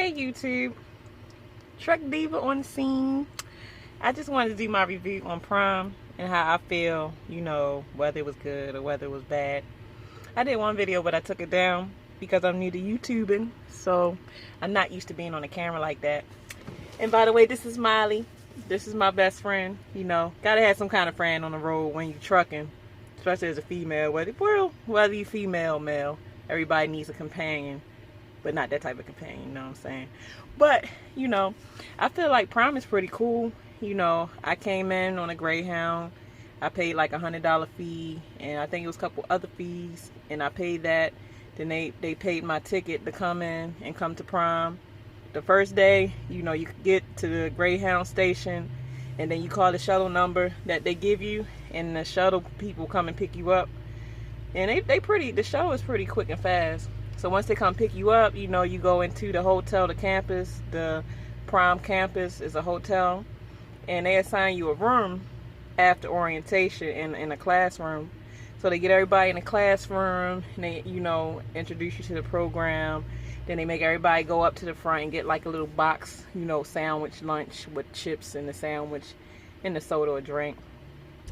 Hey YouTube, Truck Diva on the scene. I just wanted to do my review on prom and how I feel, whether it was good or whether it was bad. I did one video but I took it down because I'm new to YouTubing, so I'm not used to being on the camera like that. And by the way, this is Miley. This is my best friend. Gotta have some kind of friend on the road when you're trucking, especially as a female. Whether you female, male, everybody needs a companion. But not that type of companion, you know what I'm saying? But, I feel like prom is pretty cool. I came in on a Greyhound. I paid like $100 fee, and I think it was a couple other fees, and I paid that. Then they paid my ticket to come in and come to prom. The first day, you could get to the Greyhound station, and then you call the shuttle number that they give you, and the shuttle people come and pick you up. And the shuttle is pretty quick and fast. So once they come pick you up, you go into the hotel, the campus. The prom campus is a hotel, and they assign you a room after orientation in a classroom. So they get everybody in the classroom, and they introduce you to the program. Then they make everybody go up to the front and get like a little box, sandwich lunch with chips and the sandwich and the soda or drink.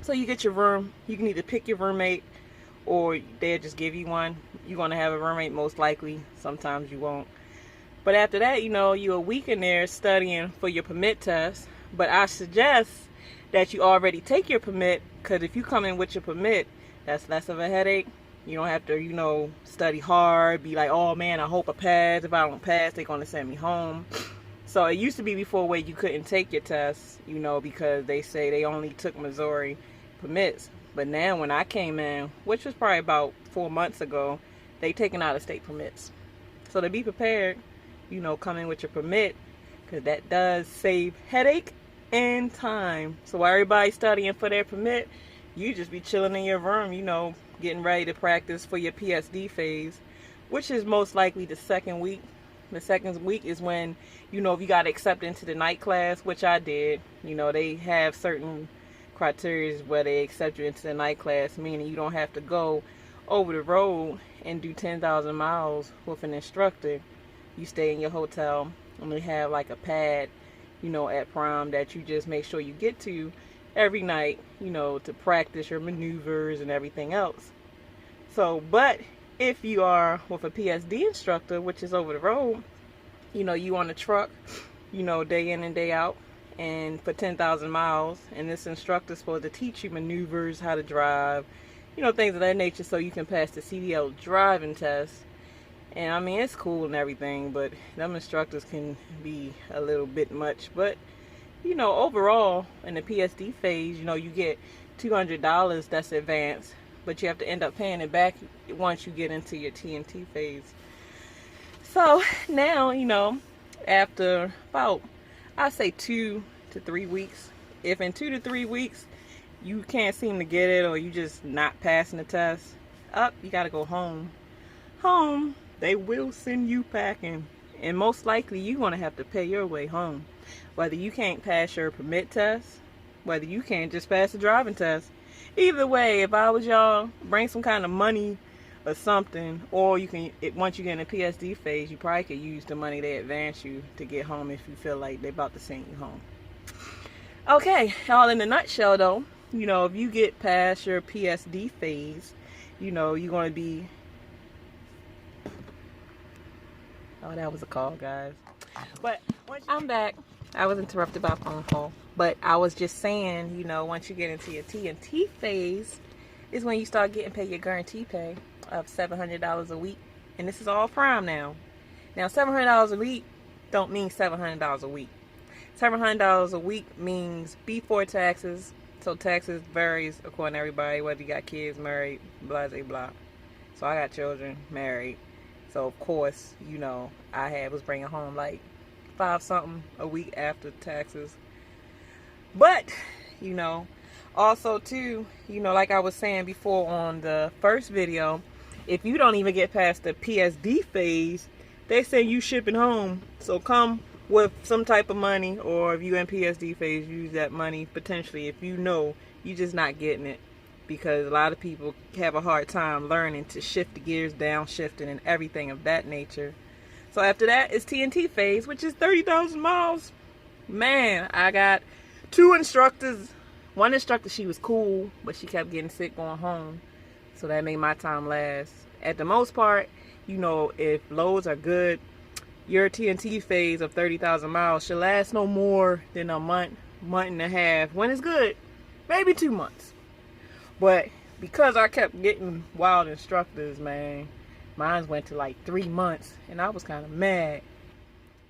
So you get your room. You can either pick your roommate, or they'll just give you one. You're going to have a roommate most likely. Sometimes you won't. But after that, you're a week in there studying for your permit test. But I suggest that you already take your permit, because if you come in with your permit, that's less of a headache. You don't have to, study hard, be like, oh man, I hope I pass. If I don't pass, they're going to send me home. So it used to be before where you couldn't take your test, because they say they only took Missouri permits. But now when I came in, which was probably about 4 months ago, they taking out of state permits. So to be prepared, come in with your permit, because that does save headache and time. So while everybody's studying for their permit, you just be chilling in your room, getting ready to practice for your PSD phase, which is most likely the second week. The second week is when, if you got accepted into the night class, which I did. They have certain criteria where they accept you into the night class, meaning you don't have to go over the road and do 10,000 miles with an instructor. You stay in your hotel, and they have like a pad, at prom that you just make sure you get to every night, to practice your maneuvers and everything else. So, but if you are with a PSD instructor, which is over the road, you on the truck, day in and day out, and for 10,000 miles, and this instructor is supposed to teach you maneuvers, how to drive, things of that nature, so you can pass the CDL driving test. And I mean, it's cool and everything, but them instructors can be a little bit much. But overall, in the PSD phase, you get $200 that's advanced, but you have to end up paying it back once you get into your TNT phase. So now, after about, I say 2 to 3 weeks. If in 2 to 3 weeks you can't seem to get it, or you just not passing the test, you gotta go home. Home, they will send you packing, and most likely you're gonna have to pay your way home. Whether you can't pass your permit test, whether you can't just pass the driving test. Either way, if I was y'all, bring some kind of money or something, or you can, once you get in the PSD phase, you probably could use the money they advance you to get home if you feel like they're about to send you home. Okay, all in a nutshell though, if you get past your PSD phase, you're going to be, oh, that was a call, guys. But I'm back. I was interrupted by a phone call, but I was just saying, once you get into your TNT phase is when you start getting paid your guarantee pay of $700 a week, and this is all prime now. Now, $700 a week don't mean $700 a week. $700 a week means before taxes. So taxes varies according to everybody, whether you got kids, married, blah, blah, blah. So I got children, married. So of course, I was bringing home like $5 something a week after taxes. But, also too, like I was saying before on the first video, if you don't even get past the PSD phase, they say you shipping home. So come with some type of money, or if you in PSD phase, use that money potentially if you're just not getting it. because a lot of people have a hard time learning to shift the gears, downshifting and everything of that nature. So after that is TNT phase, which is 30,000 miles. Man, I got 2 instructors. One instructor, she was cool, but she kept getting sick going home. So that made my time last. At the most part, you know, if loads are good, your TNT phase of 30,000 miles should last no more than a month, month and a half. When it's good, maybe 2 months. But because I kept getting wild instructors, man, mine went to like 3 months, and I was kind of mad.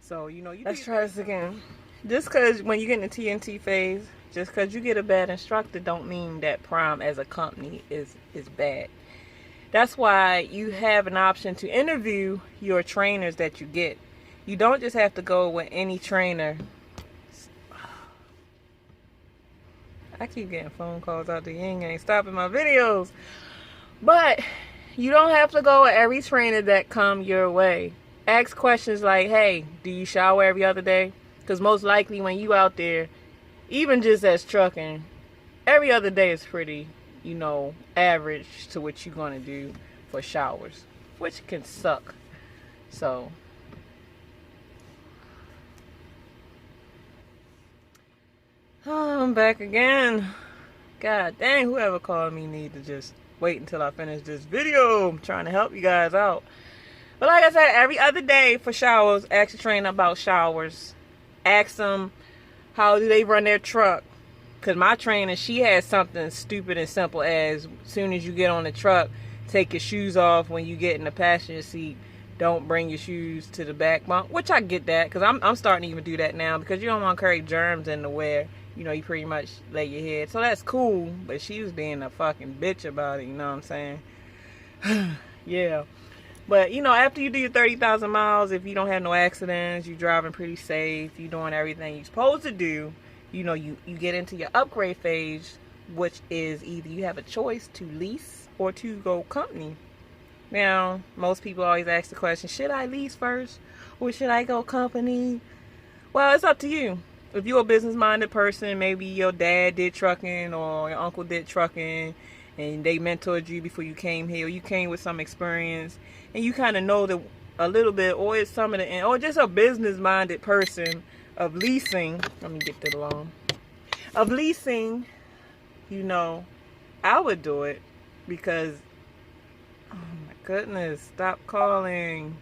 So, you know, let's try this again. Just because when you get in the TNT phase, just because you get a bad instructor don't mean that Prime as a company is bad. That's why you have an option to interview your trainers that you get. You don't just have to go with any trainer. I keep getting phone calls out there. You ain't stopping my videos. But you don't have to go with every trainer that come your way. Ask questions like, hey, do you shower every other day? Because most likely when you out there, even just as trucking, every other day is pretty, you know, average to what you're going to do for showers, which can suck. So, oh, I'm back again. God dang, whoever called me need to just wait until I finish this video. I'm trying to help you guys out. But like I said, every other day for showers, ask your trainer about showers. Ask them how do they run their truck. Because my trainer, she has something stupid and simple as soon as you get on the truck, take your shoes off when you get in the passenger seat. Don't bring your shoes to the back bunk, which I get that, because I'm starting to even do that now, because you don't want to carry germs in the wear. You know, you pretty much lay your head. So that's cool, but she was being a fucking bitch about it, you know what I'm saying? Yeah. But, you know, after you do your 30,000 miles, if you don't have no accidents, you're driving pretty safe, you're doing everything you're supposed to do, you know, you get into your upgrade phase, which is either you have a choice to lease or to go company. Now, most people always ask the question, should I lease first or should I go company? Well, it's up to you. If you're a business-minded person, maybe your dad did trucking or your uncle did trucking and they mentored you before you came here, or you came with some experience and you kind of know a little bit, or it's some of the, or just a business-minded person of leasing. Let me get to the loan. Of leasing, you know, I would do it because, oh my goodness, stop calling.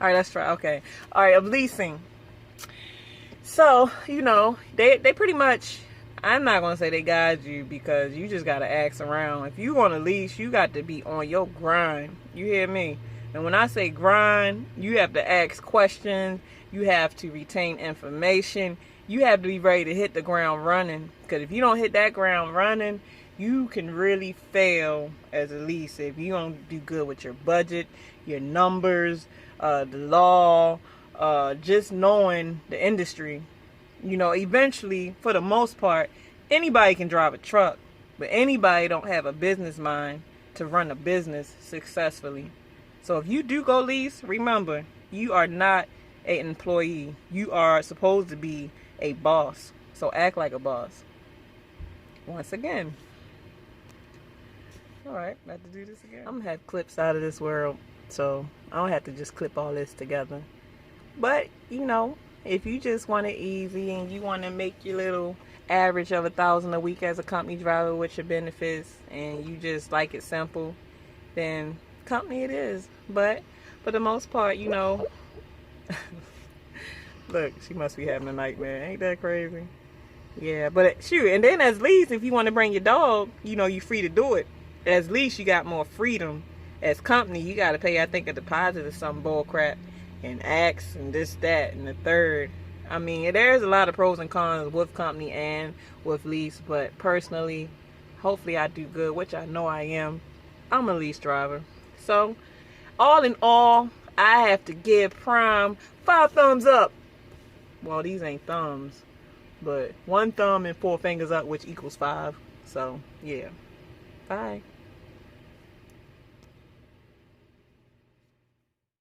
All right, let's try. Okay. All right, of leasing. So, you know, they pretty much, I'm not going to say they guide you, because you just got to ask around. If you want to lease, you got to be on your grind. You hear me? And when I say grind, you have to ask questions. You have to retain information. You have to be ready to hit the ground running. Because if you don't hit that ground running, you can really fail as a leaser. If you don't do good with your budget, your numbers, the law, just knowing the industry. You know, eventually, for the most part, anybody can drive a truck, but anybody don't have a business mind to run a business successfully. So if you do go lease, remember, you are not an employee. You are supposed to be a boss. So act like a boss. Once again. Alright, about to do this again. I'm going to have clips out of this world, so I don't have to just clip all this together. But, you know, if you just want it easy and you want to make your little average of $1,000 a week as a company driver with your benefits, and you just like it simple, then company it is. But for the most part, you know, look, she must be having a nightmare. Ain't that crazy? Yeah, but shoot, and then as least, if you want to bring your dog, you know, you're free to do it. As least, you got more freedom. As company, you got to pay, I think, a deposit or some bull crap, and acts and this, that, and the third. I mean, there's a lot of pros and cons with company and with lease, but personally, hopefully I do good, which I know I am. I'm a lease driver. So, all in all, I have to give Prime 5 thumbs up. Well, these ain't thumbs, but 1 thumb and 4 fingers up, which equals 5. So, yeah. Bye.